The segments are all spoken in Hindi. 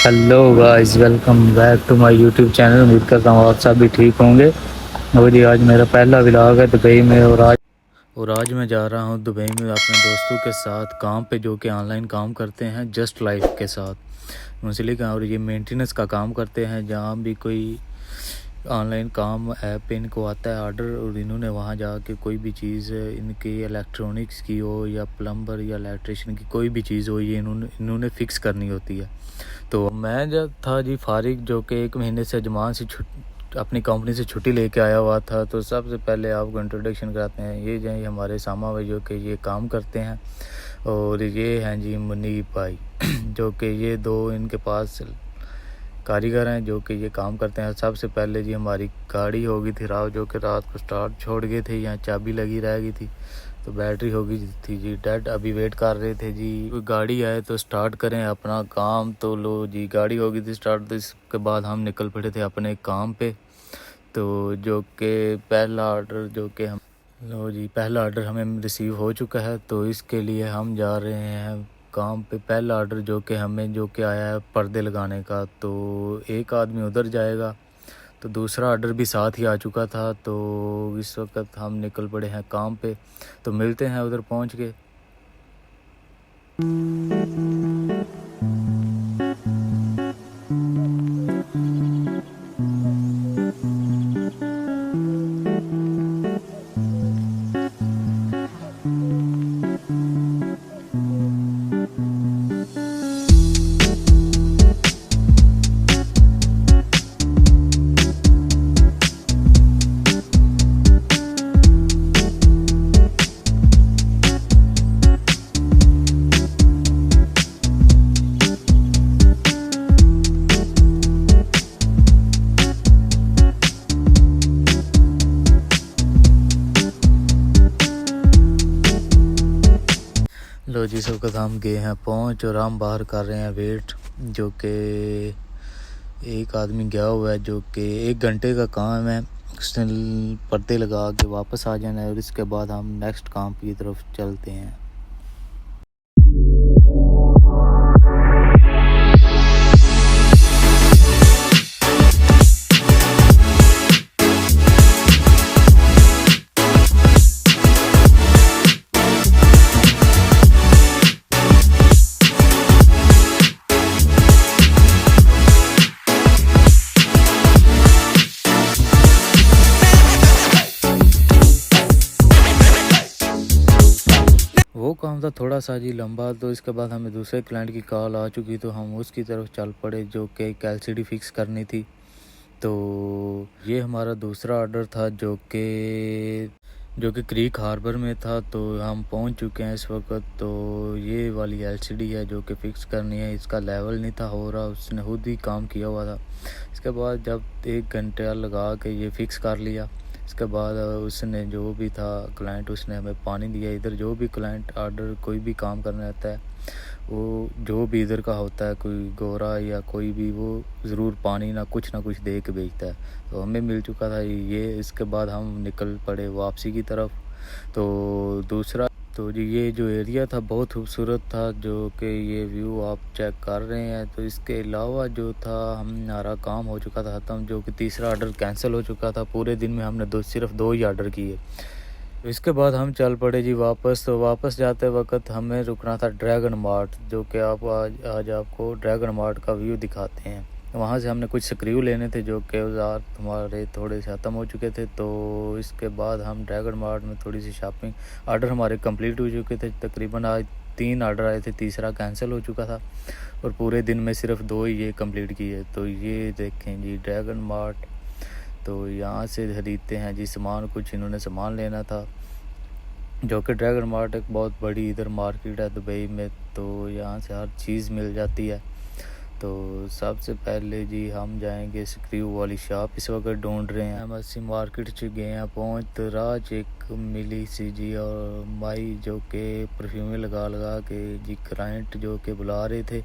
Hello guys, welcome back to my YouTube channel. उम्मीद करता हूँ आप सब भी ठीक होंगे। और जी आज मेरा पहला व्लॉग है दुबई में। और आज मैं जा रहा हूँ दुबई में अपने दोस्तों के साथ काम पे, जो कि ऑनलाइन काम करते हैं जस्ट लाइफ के साथ मुझे का। और ये मेंटेनेंस का काम करते हैं। जहाँ भी कोई ऑनलाइन काम ऐप पे इनको आता है ऑर्डर, और इन्होंने वहाँ जाके कोई भी चीज़ इनकी इलेक्ट्रॉनिक्स की हो या प्लम्बर या इलेक्ट्रिशियन की कोई भी चीज़ हो, ये इन्होंने फ़िक्स करनी होती है। तो मैं जब था जी फारिग, जो कि 1 महीने से अजमान से अपनी कंपनी से छुट्टी लेके आया हुआ था। तो सबसे पहले आपको इंट्रोडक्शन कराते हैं। ये जो है हमारे सामा भाई, जो कि ये काम करते हैं। और ये हैं जी मुनीब भाई जो कि ये दो इनके पास कारीगर हैं जो कि ये काम करते हैं। सबसे पहले जी हमारी गाड़ी हो गई थी राव, जो कि रात को स्टार्ट छोड़ गए थे, यहाँ चाबी लगी रह गई थी, तो बैटरी हो गई थी जी डेड। अभी वेट कर रहे थे जी कोई गाड़ी आए तो स्टार्ट करें अपना काम। तो लो जी गाड़ी हो गई थी स्टार्ट। तो इसके बाद हम निकल पड़े थे अपने काम पे। तो जो कि पहला ऑर्डर जो कि हम लो जी पहला ऑर्डर हमें रिसीव हो चुका है। तो इसके लिए हम जा रहे हैं काम पे। पहला ऑर्डर जो कि हमें जो कि आया है पर्दे लगाने का, तो एक आदमी उधर जाएगा। तो दूसरा ऑर्डर भी साथ ही आ चुका था। तो इस वक्त हम निकल पड़े हैं काम पे। तो मिलते हैं उधर पहुंच के। लो जी इस वक्त हम गए हैं पहुंच, और हम बाहर कर रहे हैं वेट। जो कि एक आदमी गया हुआ है, जो कि 1 घंटे का काम है। उसने पर्दे लगा के वापस आ जाना है, और इसके बाद हम नेक्स्ट काम की तरफ चलते हैं। वो काम था थोड़ा सा जी लंबा। तो इसके बाद हमें दूसरे क्लाइंट की कॉल आ चुकी, तो हम उसकी तरफ चल पड़े, जो कि एक एलसीडी फिक्स करनी थी। तो ये हमारा दूसरा ऑर्डर था, जो कि क्रीक हार्बर में था। तो हम पहुंच चुके हैं इस वक्त। तो ये वाली एलसीडी है जो कि फ़िक्स करनी है। इसका लेवल नहीं था हो रहा, उसने खुद ही काम किया हुआ था। इसके बाद जब 1 घंटा लगा के ये फ़िक्स कर लिया, इसके बाद उसने जो भी था क्लाइंट, उसने हमें पानी दिया। इधर जो भी क्लाइंट ऑर्डर कोई भी काम करना रहता है, वो जो भी इधर का होता है, कोई गोरा या कोई भी, वो ज़रूर पानी ना कुछ दे के भेजता है। तो हमें मिल चुका था ये। इसके बाद हम निकल पड़े वापसी की तरफ। तो दूसरा तो जी ये जो एरिया था बहुत खूबसूरत था, जो कि ये व्यू आप चेक कर रहे हैं। तो इसके अलावा जो था हमारा काम हो चुका था ख़त्म, जो कि तीसरा ऑर्डर कैंसिल हो चुका था। पूरे दिन में हमने सिर्फ दो ही ऑर्डर किए। तो इसके बाद हम चल पड़े जी वापस। तो वापस जाते वक्त हमें रुकना था ड्रैगन मार्ट, जो कि आप आज आपको ड्रैगन मार्ट का व्यू दिखाते हैं। वहाँ से हमने कुछ स्क्रू लेने थे, जो कि औजार हमारे थोड़े से ख़त्म हो चुके थे। तो इसके बाद हम ड्रैगन मार्ट में थोड़ी सी शॉपिंग, ऑर्डर हमारे कंप्लीट हो चुके थे। तकरीबन आज 3 ऑर्डर आए थे, तीसरा कैंसिल हो चुका था, और पूरे दिन में सिर्फ 2 ही ये कंप्लीट किए। तो ये देखें जी ड्रैगन मार्ट। तो यहाँ से खरीदते हैं जी सामान। कुछ इन्होंने सामान लेना था, जो कि ड्रैगन मार्ट एक बहुत बड़ी इधर मार्केट है दुबई में। तो यहाँ से हर चीज़ मिल जाती है। तो सबसे पहले जी हम जाएंगे स्क्रू वाली शॉप, इस वक्त ढूंढ रहे हैं। हम अस्सी मार्केट च गए हैं पहुँच। तो राज एक मिली सी जी, और माई जो कि परफ्यूमें लगा के जी क्लाइंट जो कि बुला रहे थे।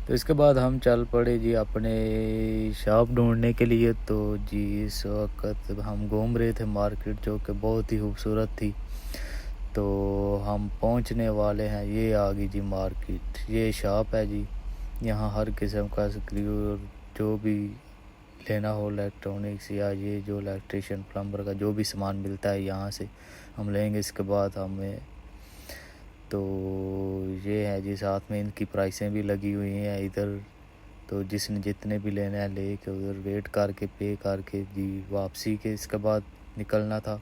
तो इसके बाद हम चल पड़े जी अपने शॉप ढूंढने के लिए। तो जी इस वक्त हम घूम रहे थे मार्केट, जो कि बहुत ही खूबसूरत थी। तो हम पहुंचने वाले हैं, ये आ गई जी मार्केट, ये शॉप है जी। यहाँ हर किस्म का स्क्रू जो भी लेना हो इलेक्ट्रॉनिक्स या ये जो इलेक्ट्रिशियन प्लम्बर का जो भी सामान मिलता है यहाँ से हम लेंगे। इसके बाद हमें तो ये है जी, साथ में इनकी प्राइसें भी लगी हुई हैं इधर। तो जिसने जितने भी लेने हैं ले के उधर वेट करके पे करके जी वापसी के इसके बाद निकलना था।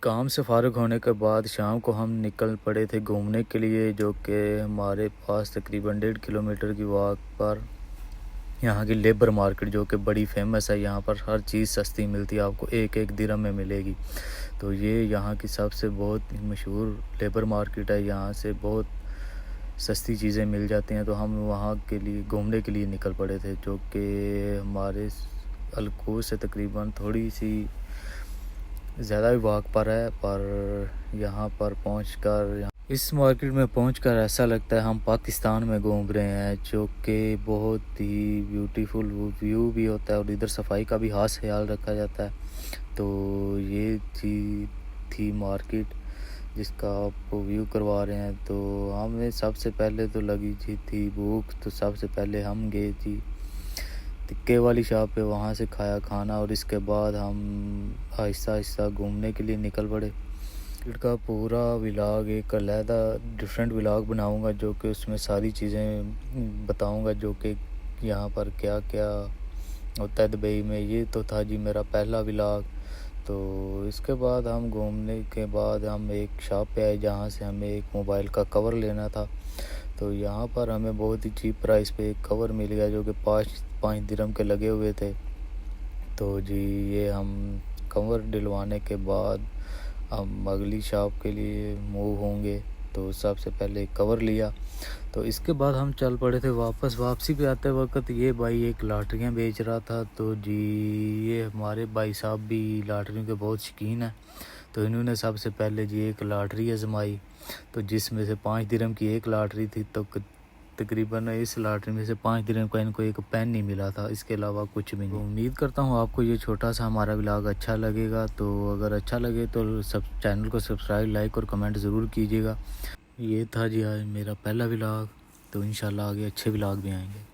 काम से फ़ारिग होने के बाद शाम को हम निकल पड़े थे घूमने के लिए, जो कि हमारे पास तकरीबन 1.5 किलोमीटर की वॉक पर यहाँ की लेबर मार्केट जो कि बड़ी फेमस है। यहाँ पर हर चीज़ सस्ती मिलती है, आपको एक एक दिरहम में मिलेगी। तो ये यहाँ की सबसे बहुत मशहूर लेबर मार्केट है। यहाँ से बहुत सस्ती चीज़ें मिल जाती हैं। तो हम वहाँ के लिए घूमने के लिए निकल पड़े थे, जो कि हमारे अलकोस से तकरीबन थोड़ी सी ज़्यादा ही वॉक पर है। पर यहाँ पर पहुँचकर इस मार्केट में पहुंचकर ऐसा लगता है हम पाकिस्तान में घूम रहे हैं, जो कि बहुत ही ब्यूटीफुल व्यू भी होता है और इधर सफाई का भी खास ख्याल रखा जाता है। तो ये थी मार्केट जिसका आपको व्यू करवा रहे हैं। तो हमें सबसे पहले तो लगी थी भूख, तो सबसे पहले हम गए थी टिक्के वाली शॉप पे, वहाँ से खाया खाना और इसके बाद हम आहिस्ता आहिस्ता घूमने के लिए निकल पड़े। का पूरा व्लॉग एक अलहदा डिफरेंट व्लॉग बनाऊंगा, जो कि उसमें सारी चीज़ें बताऊंगा जो कि यहाँ पर क्या क्या होता है दुबई में। ये तो था जी मेरा पहला व्लॉग। तो इसके बाद हम घूमने के बाद हम एक शॉप पे आए जहाँ से हमें एक मोबाइल का कवर लेना था। तो यहाँ पर हमें बहुत ही चीप प्राइस पे एक कवर मिल गया, जो कि 5 दिरहम के लगे हुए थे। तो जी ये हम कवर दिलवाने के बाद हम अगली शॉप के लिए मूव होंगे। तो सबसे पहले कवर लिया, तो इसके बाद हम चल पड़े थे वापसी पे आते वक्त ये भाई एक लॉटरियाँ बेच रहा था। तो जी ये हमारे भाई साहब भी लॉटरियों के बहुत शौकीन हैं। तो इन्होंने सबसे पहले जी एक लॉटरी आजमाई, तो जिसमें से 5 दिरहम की एक लॉटरी थी। तो तकरीबन इस लॉटरी में से 5 दिरहम का इनको एक पेन नहीं मिला था, इसके अलावा कुछ भी नहीं। उम्मीद करता हूँ आपको ये छोटा सा हमारा व्लॉग अच्छा लगेगा। तो अगर अच्छा लगे तो चैनल को सब्सक्राइब, लाइक और कमेंट ज़रूर कीजिएगा। ये था जी आज मेरा पहला व्लॉग। तो इंशाल्लाह आगे अच्छे व्लॉग भी आएंगे।